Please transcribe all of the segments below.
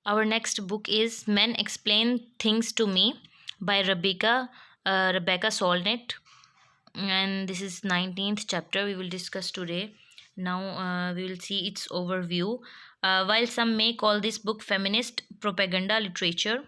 Our next book is Men Explain Things to Me by Rebecca Solnit, and this is 19th chapter we will discuss today. Now we will see its overview. While some may call this book feminist propaganda literature,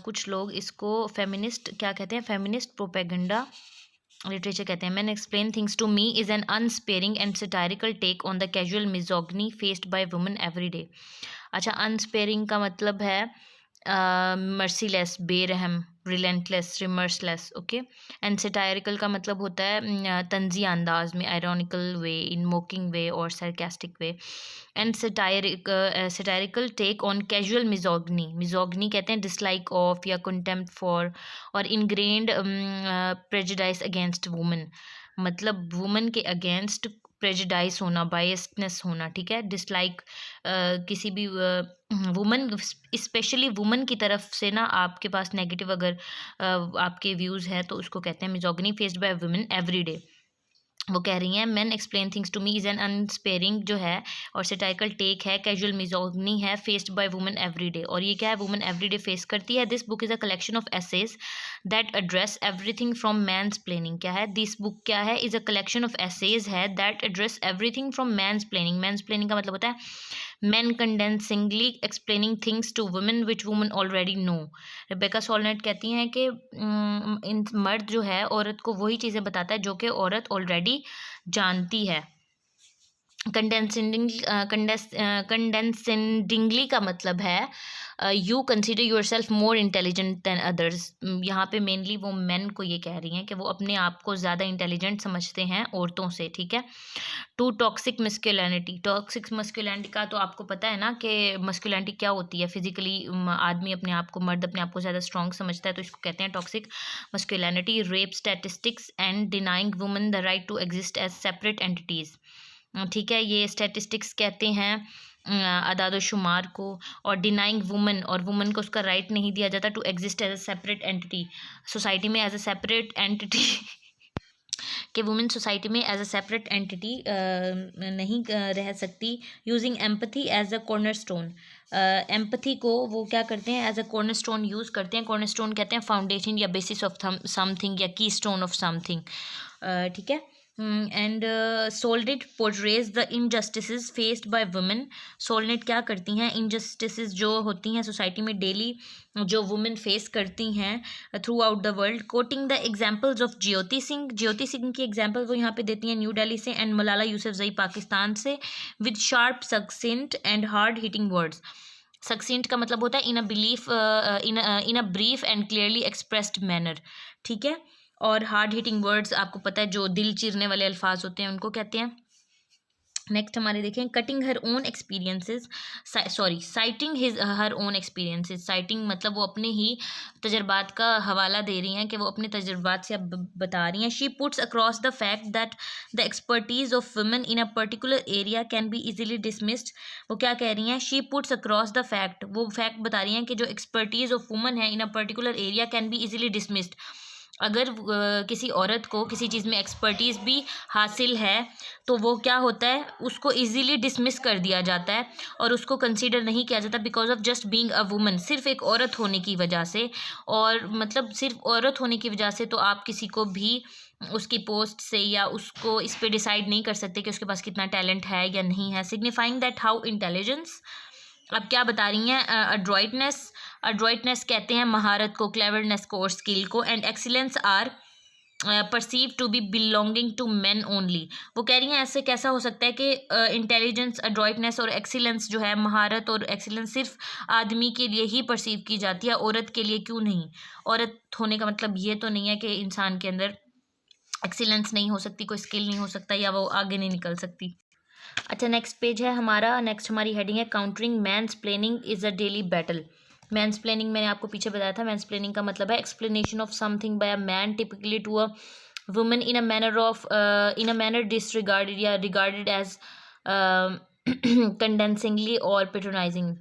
कुछ लोग इसको feminist क्या कहते हैं, feminist propaganda literature कहते हैं. Men explain things to me is an unsparing and satirical take on the casual misogyny faced by women every day. अच्छा, unsparing का मतलब है मर्सीलेस, बेरहम, relentless, remorseless. Okay. And satirical का मतलब होता है तंजी अंदाज में, आयरॉनिकल वे, इन मोकिंग वे और sarcastic way. And satirical take on casual misogyny. Misogyny कहते हैं डिसलाइक ऑफ या कंटेम्प्ट फॉर और इनग्रेन्ड प्रेजुडाइस अगेंस्ट वुमेन. मतलब वुमेन के अगेंस्ट प्रेजुडाइस होना, बायस्डनेस होना. ठीक है. डिसलाइक किसी भी वुमन, स्पेशली वुमन की तरफ से ना आपके पास नेगेटिव अगर आपके व्यूज़ हैं तो उसको कहते हैं misogyny faced by women every day. वो कह रही हैं men explain things to me is an unsparing जो है और सटाइकल टेक है, कैजुअल मिजोगनी है, faced by women every day. और ये क्या है, वुमेन एवरी डे फेस करती है. This book is a collection of essays that address everything from mansplaining. क्या है दिस बुक, क्या है, is a collection of essays है that address everything from mansplaining. Mansplaining का मतलब होता है men condensingly explaining things to women which women already know. Rebecca Solnit कहती हैं कि इन मर्द जो है औरत को वही चीज़ें बताता है जो कि औरत ऑलरेडी जानती है. कंडेंसिंगली का मतलब है you consider yourself more intelligent than others. यहाँ पे मेनली वो मेन को ये कह रही हैं कि वो अपने आप को ज़्यादा इंटेलिजेंट समझते हैं औरतों से. ठीक है. Two toxic masculinity. Toxic masculinity का तो आपको पता है ना कि मस्कुलिनिटी क्या होती है. फिजिकली आदमी अपने आप को, मर्द अपने आप को ज़्यादा स्ट्रॉन्ग समझता है तो इसको कहते हैं toxic masculinity. Rape statistics and denying women the right to exist as separate entities. ठीक है. ये स्टैटिस्टिक्स कहते हैं अदाद शुमार को, और डिनाइंग वुमन, और वुमन को उसका राइट नहीं दिया जाता to exist as a separate entity, society में एज अ सेपरेट एंटिटी कि वुमेन सोसाइटी में एज अ सेपरेट एंटिटी नहीं रह सकती. Using empathy as a cornerstone. Empathy को वो क्या करते हैं, as a cornerstone use करते हैं. कॉर्नर स्टोन कहते हैं फाउंडेशन या बेसिस ऑफ समथिंग या की स्टोन ऑफ समथिंग. ठीक है. And Solnit portrays the injustices faced by women. Solnit क्या करती हैं, इनजस्टिसेस जो होती हैं सोसाइटी में डेली जो वुमेन फेस करती हैं throughout the world. Quoting the examples of Jyoti Singh. Jyoti Singh की एग्जाम्पल वो यहाँ पे देती हैं न्यू दिल्ली से, एंड मलाला यूसुफजई पाकिस्तान से, with sharp succinct and hard hitting words. Succinct का मतलब होता है in a brief and clearly expressed manner. ठीक है. और हार्ड हिटिंग वर्ड्स आपको पता है जो दिल चीरने वाले अल्फाज होते हैं उनको कहते हैं. नेक्स्ट हमारे देखें cutting her own experiences, citing her own experiences. Citing मतलब वो अपने ही तजर्बात का हवाला दे रही हैं कि वो अपने तजर्बात से अब बता रही हैं. She puts across the fact that the expertise of women in a particular area can be easily dismissed. वो क्या कह रही हैं, she puts across the fact, वो फैक्ट बता रही हैं कि जो एक्सपर्टीज ऑफ वुमेन है in a particular area can be easily dismissed. अगर किसी औरत को किसी चीज़ में एक्सपर्टीज़ भी हासिल है तो वो क्या होता है, उसको इजीली डिसमिस कर दिया जाता है और उसको कंसीडर नहीं किया जाता because of just being a woman. सिर्फ एक औरत होने की वजह से, और मतलब सिर्फ औरत होने की वजह से तो आप किसी को भी उसकी पोस्ट से या उसको इस पे डिसाइड नहीं कर सकते कि उसके पास कितना टैलेंट है या नहीं है. Signifying that how intelligence. अब क्या बता रही हैं, अड्रॉइटनेस. अड्रॉइटनेस कहते हैं महारत को, क्लेवरनेस को और स्किल को. And excellence are perceive to be belonging to man only. वो कह रही हैं ऐसे कैसा हो सकता है कि इंटेलिजेंस, अड्रॉइटनेस और एक्सीलेंस जो है, महारत और एक्सीलेंस सिर्फ आदमी के लिए ही परसीव की जाती है, औरत के लिए क्यों नहीं. औरत होने का मतलब ये तो नहीं है कि इंसान के अंदर एक्सीलेंस नहीं हो सकती, कोई स्किल नहीं हो सकता या वो आगे नहीं निकल सकती. अच्छा, नेक्स्ट पेज है हमारा. नेक्स्ट हमारी हेडिंग है countering mansplaining is a daily battle. Mansplaining मैंने आपको पीछे बताया था. मैंस प्लेनिंग का मतलब है explanation of something by a man typically to a woman in a manner disregarded या रिगार्डेड एज कंडेंसिंगली और पेट्रोनाइजिंग.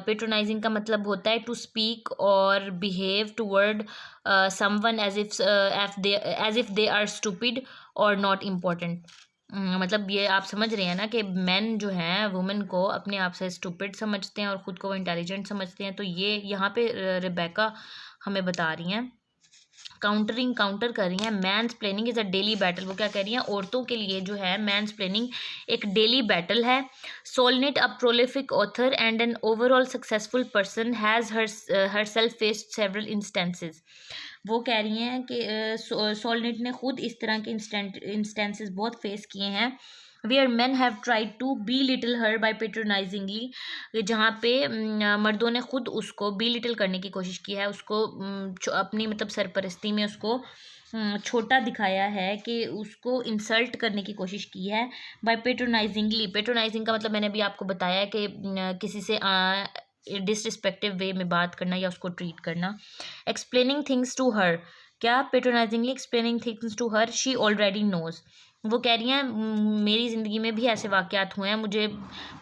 पेट्रोनाइजिंग का मतलब होता है टू स्पीक और behave toward someone as if they are stupid और नॉट इम्पॉर्टेंट. मतलब ये आप समझ रहे हैं ना कि मेन जो हैं वुमेन को अपने आप से स्टूपिड समझते हैं और ख़ुद को वो इंटेलिजेंट समझते हैं। तो ये यहाँ पे रिबेका हमें बता रही हैं, काउंटर कर रही हैं, mansplaining is a daily battle. वो क्या कह रही हैं, औरतों के लिए जो है मैंस प्लेनिंग एक डेली बैटल है। Solnit a prolific author and an overall successful person has her self faced several instances. वो कह रही हैं कि सोलनेट ने खुद इस तरह के इंस्टेंसेस बहुत फेस किए हैं, where man have tried to belittle her by patronisingly, जहाँ पे मर्दों ने खुद उसको बी लिटिल करने की कोशिश की है, उसको अपनी मतलब सरपरस्ती में उसको छोटा दिखाया है, कि उसको इंसल्ट करने की कोशिश की है बाय पेट्रोनाइजिंगली। पेट्रोनाइजिंग का मतलब मैंने अभी आपको बताया कि किसी से डिसरिस्पेक्टिव वे में बात करना या उसको ट्रीट करना। एक्सप्लेनिंग थिंग्स टू हर, क्या patronisingly explaining things to her she already knows. वो कह रही हैं मेरी ज़िंदगी में भी ऐसे वाक़यात हुए हैं, मुझे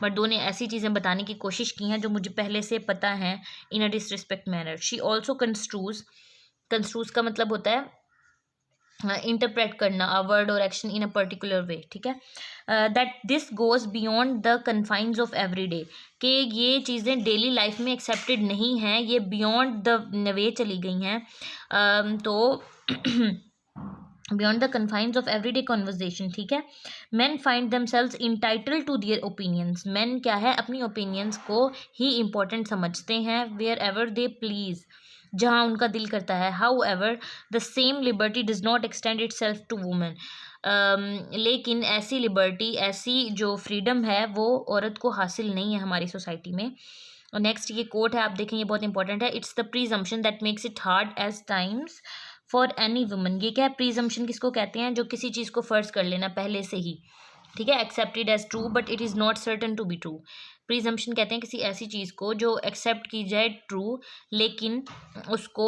मर्दों ने ऐसी चीज़ें बताने की कोशिश की हैं जो मुझे पहले से पता हैं, इन अ डिसरिस्पेक्ट मैनर। शी ऑल्सो कंस्ट्रूज का मतलब होता है इंटरप्रेट करना अ वर्ड और action in a particular way, ठीक है। That this goes beyond the confines of every day, कि ये चीज़ें डेली लाइफ में एक्सेप्टेड नहीं हैं, ये बियॉन्ड द वे चली गई हैं। तो beyond the confines of every day conversation, ठीक है। Man find themselves entitle to their opinions, man क्या है अपनी ओपिनियंस को ही इम्पोर्टेंट समझते हैं, वेयर एवर दे प्लीज़, जहाँ उनका दिल करता है। However the same liberty does not extend itself to women, लेकिन ऐसी लिबर्टी, ऐसी जो फ्रीडम है वो औरत को हासिल नहीं है हमारी सोसाइटी में। और नेक्स्ट ये कोट है, आप देखें ये बहुत इंपॉर्टेंट है। It's the presumption that makes it hard at times for any woman. ये क्या है, प्रीजम्पशन किसको कहते हैं, जो किसी चीज़ को फर्ज कर लेना पहले से ही, ठीक है। Accepted as true but it is not certain to be true. Presumption कहते हैं किसी ऐसी चीज़ को जो एक्सेप्ट की जाए ट्रू, लेकिन उसको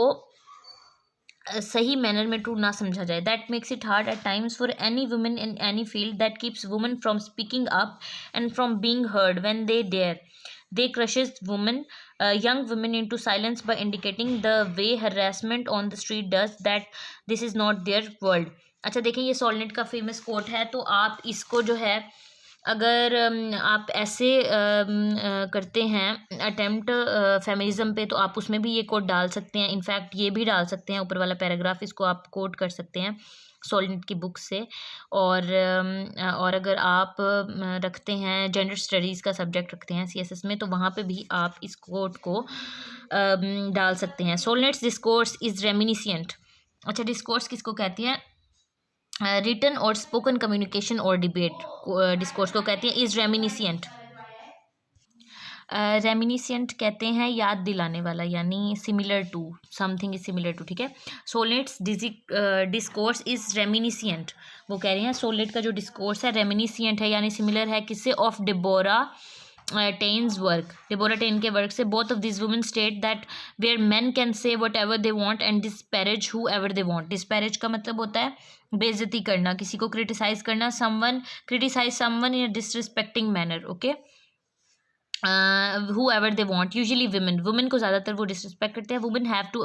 सही मैनर में ट्रू ना समझा जाए। That makes it hard at times for any women in any field, that keeps women from speaking up and from being heard when they dare. They crushes women, young women into silence by indicating the way harassment on the street does that this is not their world। अच्छा देखें ये Solnit का famous quote है, तो आप इसको जो है अगर आप ऐसे करते हैं अटेम्प्ट फेमिनिज्म पे, तो आप उसमें भी ये कोट डाल सकते हैं। इनफैक्ट ये भी डाल सकते हैं ऊपर वाला पैराग्राफ, इसको आप कोट कर सकते हैं सोलनेट की बुक से। और अगर आप रखते हैं जेंडर स्टडीज़ का सब्जेक्ट रखते हैं सीएसएस में, तो वहाँ पे भी आप इस कोट को डाल सकते हैं। सोलनेट्स डिस्कोर्स इज़ रेमिनिसेंट। अच्छा डिस्कोर्स किसको कहती हैं, रिटन और स्पोकन कम्युनिकेशन और डिबेट डिस्कोर्स को कहते हैं इज़ रेमिनिसेंट। रेमिनिसेंट कहते हैं याद दिलाने वाला, यानी similar to, something is similar to, ठीक है। Solnit's discourse is reminiscent. वो कह रहे हैं सोलनेट का जो डिस्कोर्स है रेमिनिसेंट है, यानी सिमिलर है किससे, of Deborah Tannen's work, Deborah Tannen के वर्क से। Both of this women state that where man can say whatever they want and disparage whoever they want. Disparage का मतलब होता है बेइज्जती करना, किसी को क्रिटिसाइज करना, criticise someone in a disrespecting manner, okay. Whoever they want, usually women को ज़्यादातर वो डिसरिस्पेक्ट करते हैं। Women have to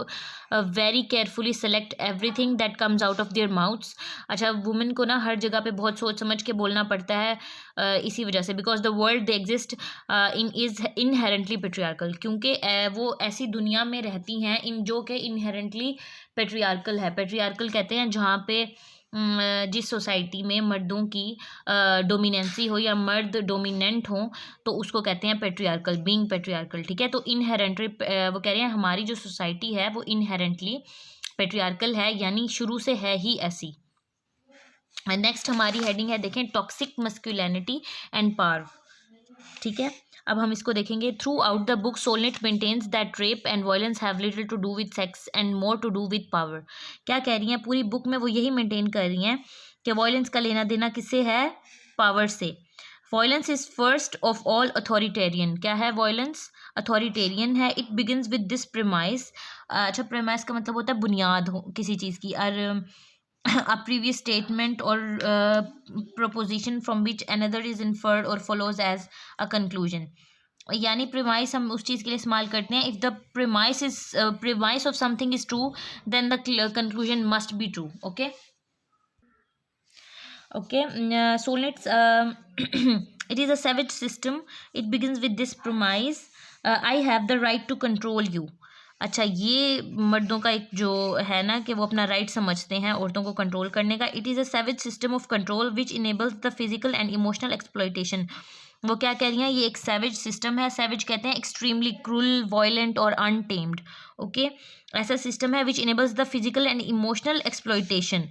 very carefully select everything that comes out of their mouths. अच्छा वुमेन को ना हर जगह पे बहुत सोच समझ के बोलना पड़ता है, इसी वजह से, because the world they exist in is inherently patriarchal, क्योंकि वो ऐसी दुनिया में रहती हैं इन जो कि इनहेरेंटली पेट्रियार्कल है। पेट्रियार्कल कहते हैं जहाँ पे जिस सोसाइटी में मर्दों की डोमिनेंसी हो या मर्द डोमिनेंट हो, तो उसको कहते हैं पेट्रियार्कल, बीइंग पेट्रियार्कल, ठीक है। तो इनहेरेंटली वो कह रहे हैं हमारी जो सोसाइटी है वो इनहेरेंटली पेट्रियार्कल है, यानी शुरू से है ही ऐसी। नेक्स्ट हमारी हेडिंग है देखें, टॉक्सिक मस्कुलिनिटी एंड पावर, ठीक है। अब हम इसको देखेंगे। Throughout the book Solnit maintains that rape and violence have little to do with sex and more to do with power. क्या कह रही हैं पूरी बुक में, वो यही मेंटेन कर रही हैं कि वायलेंस का लेना देना किससे है, पावर से। Violence is first of all authoritarian. क्या है वायलेंस, अथॉरिटेरियन है। It begins with this premise. अच्छा प्रेमाइस का मतलब होता है बुनियाद हो किसी चीज़ की, और a previous statement or proposition from which another is inferred or follows as a conclusion। यानी प्रीमाइस हम उस चीज़ के लिए इस्तेमाल करते हैं, if the premise of something is true then the conclusion must be true, okay. Okay, soulmates, it is a savage system. It begins with this premise, I have the right to control you. अच्छा, ये मर्दों का एक जो है ना कि वो अपना राइट समझते हैं औरतों को कंट्रोल करने का. It is a savage system of control which enables the physical and emotional exploitation. वो क्या कह रही हैं, ये एक सैवेज सिस्टम है. सैवेज कहते हैं एक्सट्रीमली क्रूल, वायलेंट और अनटेम्ड. ओके, ऐसा सिस्टम है विच enables the physical and emotional exploitation.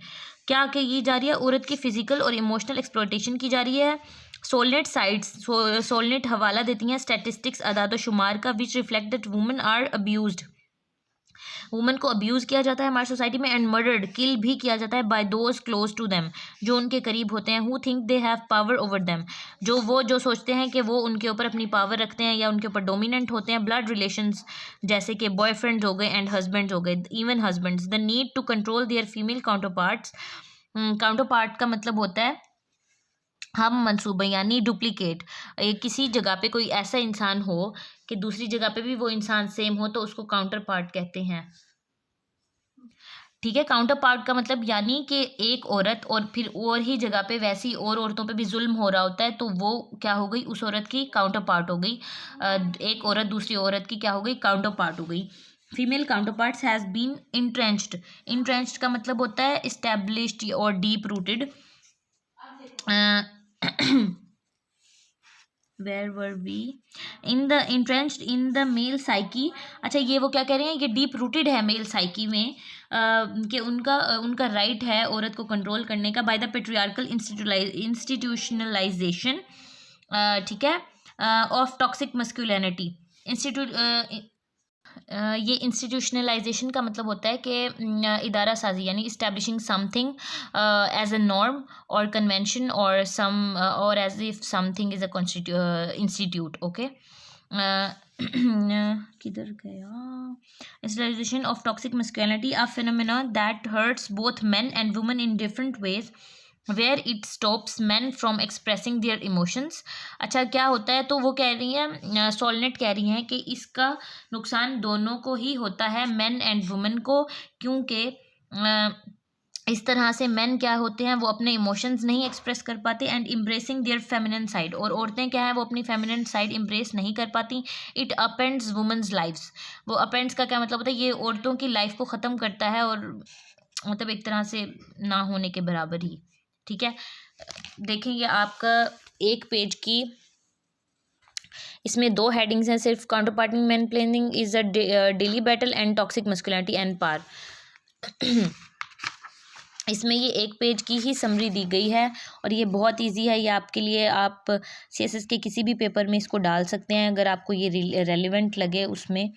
क्या की जा रही है, औरत की फिजिकल और इमोशनल एक्सप्लॉयटेशन की जा रही है. सोलनेट साइट्स, सोलनेट हवाला देती हैं स्टैटिस्टिक्स, अदाद शुमार का, which reflect that women are abused. Women को अब्यूज़ किया जाता है हमारी सोसाइटी में, एंड मर्डर्ड, किल भी किया जाता है by those close to them, जो उनके करीब होते हैं, who think they have power over them, जो सोचते हैं कि वो उनके ऊपर अपनी पावर रखते हैं या उनके ऊपर डोमिनेंट होते हैं. ब्लड रिलेशंस, जैसे कि बॉयफ्रेंड हो गए एंड हस्बैंड्स हो गए, even husbands. The need to control their female counterparts. Counterpart का मतलब होता है हम मनसूबे, यानी डुप्लीकेट. किसी जगह पे कोई ऐसा इंसान हो कि दूसरी जगह पे भी वो इंसान सेम हो, तो उसको काउंटर पार्ट कहते हैं. ठीक है, काउंटर पार्ट का मतलब यानी कि एक औरत और फिर और ही जगह पे वैसी और औरतों पे भी जुल्म हो रहा होता है, तो वो क्या हो गई, उस औरत की काउंटर पार्ट हो गई. एक औरत दूसरी औरत की क्या हो गई, काउंटर पार्ट हो गई. Female counterparts has been entrenched. Entrenched का मतलब होता है इस्टेब्लिश्ड और deep rooted. Where were we, in the entrenched in the male psyche. अच्छा, ये वो क्या कह रहे हैं, ये डीप रूटेड है मेल साइकी में, कि उनका राइट है औरत को कंट्रोल करने का, बाय द पेट्रियार्कल इंस्टीट्यूशनलाइजेशन. ठीक है, ऑफ टॉक्सिक मस्कुलिनिटी. ये इंस्टीट्यूशनलाइजेशन का मतलब होता है कि इदारा साजी, यानी establishing something as a norm और कन्वेंशन और सम और as if something is a institute. Okay, किधर गया, institution of toxic masculinity, a phenomena that hurts both men and women in different ways, where it stops man from expressing their emotions. अच्छा, क्या होता है, तो वो कह रही हैं, सोलनेट कह रही हैं कि इसका नुकसान दोनों को ही होता है, मैन एंड वुमेन को, क्योंकि इस तरह से मैन क्या होते हैं, वो अपने इमोशंस नहीं एक्सप्रेस कर पाते, and embracing their feminine side, और औरतें क्या है, वो अपनी फेमिनिन साइड एम्ब्रेस नहीं कर पाती. It upends women's lives. वो अपेंड्स का क्या मतलब होता है, ये औरतों की लाइफ को ख़त्म करता है, और मतलब एक तरह से ना होने के बराबर ही. ठीक है, देखेंगे आपका एक पेज की, इसमें 2 हेडिंग्स हैं सिर्फ, counter parting mansplaining is a daily battle and toxic masculinity and पार. इसमें ये एक पेज की ही समरी दी गई है, और ये बहुत इजी है, ये आपके लिए, आप CSS के किसी भी पेपर में इसको डाल सकते हैं अगर आपको ये रेलिवेंट लगे उसमें.